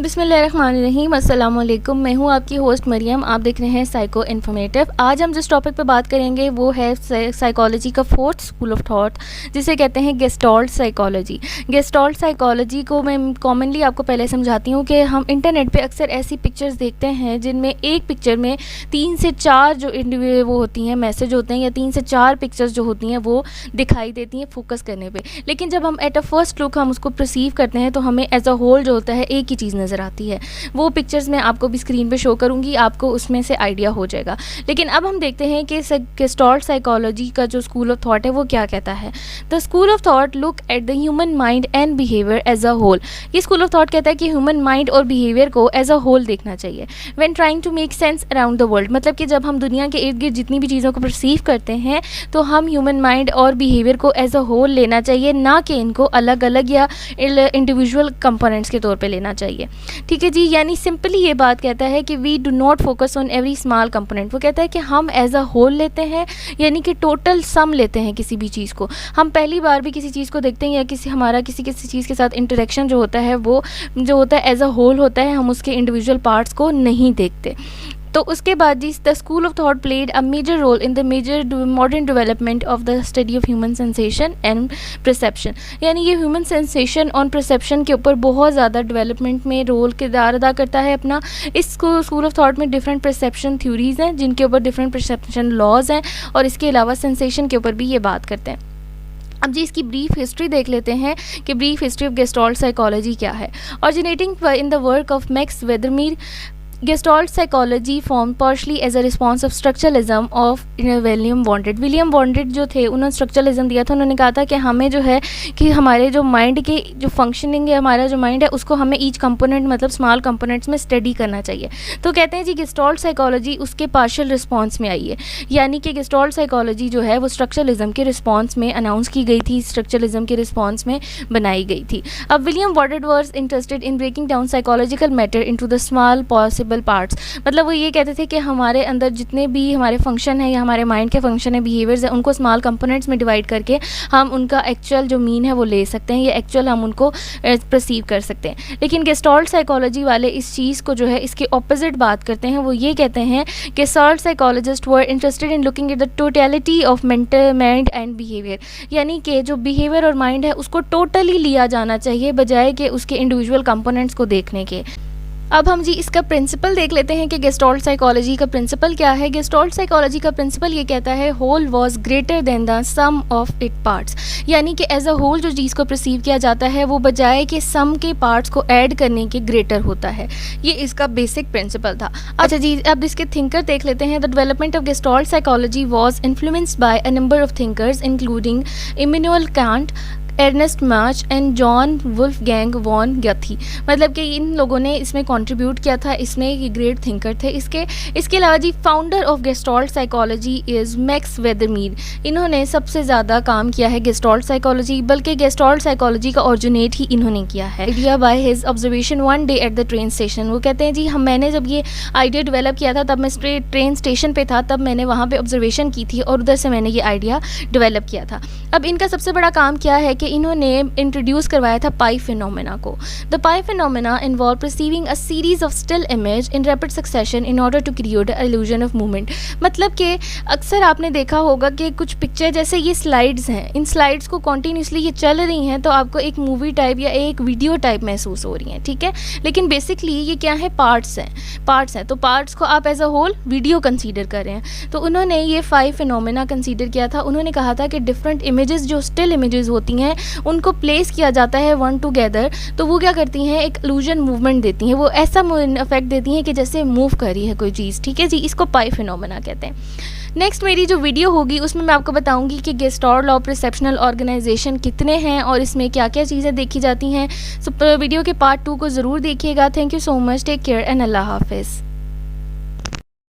बिस्मिल्लाहिर्रहमानिर्रहीम, अस्सलाम वालेकुम। मैं हूँ आपकी होस्ट मरियम। आप देख रहे हैं साइको इन्फॉर्मेटिव। आज हम जिस टॉपिक पे बात करेंगे वो है साइकोलॉजी का फोर्थ स्कूल ऑफ थॉट, जिसे कहते हैं गेस्टॉल्ट साइकोलॉजी। गेस्टॉल्ट साइकोलॉजी को मैं कॉमनली आपको पहले समझाती हूँ कि हम इंटरनेट पे अक्सर ऐसी पिक्चर्स देखते हैं जिनमें एक पिक्चर में 3 से 4 जो वो होती हैं मैसेज होते हैं, या 3 से 4 पिक्चर्स जो होती हैं वो दिखाई देती हैं फोकस करने पे। लेकिन जब हम एट अ फर्स्ट लुक हम उसको परसीव करते हैं तो हमें एज अ होल जो होता है एक ही चीज़ नज़र आती है। वो पिक्चर्स मैं आपको भी स्क्रीन पे शो करूँगी, आपको उसमें से आइडिया हो जाएगा। लेकिन अब हम देखते हैं कि गेस्टॉल्ट साइकोलॉजी का जो स्कूल ऑफ थॉट है वो क्या कहता है। The school of thought look at the human mind and behaviour as a whole. ये स्कूल ऑफ थॉट कहता है कि ह्यूमन माइंड और बिहेवियर को एज अ होल देखना चाहिए when trying to make sense around the world. मतलब कि जब हम दुनिया के इर्द गिर्द जितनी भी चीज़ों को परसीव करते हैं तो हम ह्यूमन माइंड और बिहेवियर को एज अ होल लेना चाहिए, ना कि इनको अलग अलग या इंडिविजुअल कंपोनेंट्स के तौर पे लेना चाहिए। ठीक है जी, यानी सिंपली ये बात कहता है कि we do not focus on every small component. वो कहता है कि हम एज अ होल लेते हैं, यानी कि टोटल सम लेते हैं किसी भी चीज़ को। हम पहली बार भी किसी चीज़ को देखते हैं या हमारा किसी चीज़ के साथ इंटरेक्शन जो होता है वो जो होता है एज अ होल होता है, हम उसके इंडिविजुअल पार्ट्स को नहीं देखते। तो उसके बाद जी the school of thought played a major role in the modern development of the study of human sensation and perception. यानी ये ह्यूमन सेंसेशन और परसेप्शन के ऊपर बहुत ज़्यादा डेवलपमेंट में रोल किरदार अदा करता है अपना। इस स्कूल ऑफ थॉट में डिफरेंट परसेप्शन थ्योरीज़ हैं जिनके ऊपर डिफरेंट परसेप्शन लॉज हैं, और इसके अलावा सेंसेशन के ऊपर भी ये बात करते हैं। अब जी इसकी ब्रीफ हिस्ट्री देख लेते हैं कि brief history of Gestalt psychology क्या है। Originating in the work of Max Wertheimer, Gestalt psychology form partially as a response of structuralism of William Wundt. William Wundt जो थे उन्होंने स्ट्रक्चरलिज्म दिया था। उन्होंने कहा था कि हमें जो है कि हमारे जो माइंड के जो फंक्शनिंग है, हमारा जो माइंड है उसको हमें ईच कंपोनेंट मतलब स्मॉल कंपोनेंट्स में स्टडी करना चाहिए। तो कहते हैं जी गेस्टॉल्ट साइकोलॉजी उसके पार्शियल रिस्पॉन्स में आई है, यानी कि गेस्टॉल्ट साइकोलॉजी जो है वो स्ट्रक्चरलिज्म के रिस्पॉन्स में अनाउंस की गई थी, स्ट्रक्चरलिज्म के रिस्पॉन्स में बनाई गई थी। अब William bonded was interested in breaking down psychological matter into the small possible parts. मतलब वो ये कहते थे कि हमारे अंदर जितने भी हमारे फंक्शन है या हमारे माइंड के फंक्शन है, बिहेवियर्स है, उनको स्मॉल कंपोनेंट्स में डिवाइड करके हम उनका एक्चुअल जो मीन है वो ले सकते हैं, या एक्चुअल हम उनको परसीव कर सकते हैं। लेकिन गेस्टॉल्ट साइकोलॉजी वाले इस चीज़ को जो है इसके ऑपोजिट बात करते हैं। वो ये कहते हैं कि gestalt psychologist were interested in looking at the totality of mental mind and behaviour. यानी कि जो बिहेवियर और माइंड है उसको टोटली लिया जाना चाहिए बजाय कि उसके इंडिविजुअल कंपोनेंट्स को देखने के। अब हम जी इसका प्रिंसिपल देख लेते हैं कि गेस्टॉल्ट साइकोलॉजी का प्रिंसिपल क्या है। गेस्टॉल्ट साइकोलॉजी का प्रिंसिपल ये कहता है whole was greater than the sum of it parts. यानी कि एज अ होल जो चीज़ को परसीव किया जाता है वो बजाय कि सम के पार्ट्स को ऐड करने के ग्रेटर होता है। ये इसका बेसिक प्रिंसिपल था। अच्छा जी, अब इसके थिंकर देख लेते हैं। The development of Gestalt psychology was influenced by a number of thinkers including Immanuel Kant, Ernest Mach and John Wolfgang von Goethe. मतलब कि इन लोगों ने इसमें कंट्रीब्यूट किया था, इसमें ये ग्रेट थिंकर थे। इसके अलावा जी founder of Gestalt psychology is Max Wertheimer. इन्होंने सबसे ज़्यादा काम किया है गेस्टॉल्ट साइकोलॉजी, बल्कि गेस्टॉल्ट साइकोलॉजी का ऑरिजिनेट ही इन्होंने किया है। Idea by his observation one day at the train station. वो कहते हैं जी मैंने जब ये आइडिया डेवलप किया था तब मैं ट्रेन स्टेशन पे था, तब मैंने वहाँ पे ऑब्जर्वेशन की थी और उधर से मैंने ये आइडिया डेवलप किया था। अब इनका सबसे बड़ा काम क्या है कि इन्होंने इंट्रोड्यूस करवाया था पाई फिनोमेना को। The phi phenomena involve perceiving a series of still image in rapid succession in order to create a illusion of movement. मतलब कि अक्सर आपने देखा होगा कि कुछ पिक्चर जैसे ये स्लाइड्स हैं, इन स्लाइड्स को कॉन्टीन्यूसली ये चल रही हैं तो आपको एक मूवी टाइप या एक वीडियो टाइप महसूस हो रही हैं, ठीक है। लेकिन बेसिकली ये क्या है, पार्ट्स हैं। तो पार्ट्स को आप as a whole video consider कर रहे हैं। तो उन्होंने ये 5 फिनोमेना कंसीडर किया था। उन्होंने कहा था कि डिफरेंट इमेजेस जो स्टिल इमेजेस होती हैं उनको प्लेस किया जाता है वन टुगेदर, तो वो क्या करती हैं, एक इल्यूजन मूवमेंट देती हैं, वो ऐसा इफेक्ट देती हैं कि जैसे मूव कर रही है कोई चीज़, ठीक है जी। इसको पाई फिनोमेना कहते हैं। नेक्स्ट मेरी जो वीडियो होगी उसमें मैं आपको बताऊंगी कि गेस्टॉल्ट और परसेप्शनल ऑर्गेनाइजेशन कितने हैं और इसमें क्या क्या चीज़ें देखी जाती हैं। सो वीडियो के पार्ट 2 को ज़रूर देखिएगा। Thank you so much, take care and अल्लाह हाफिज़।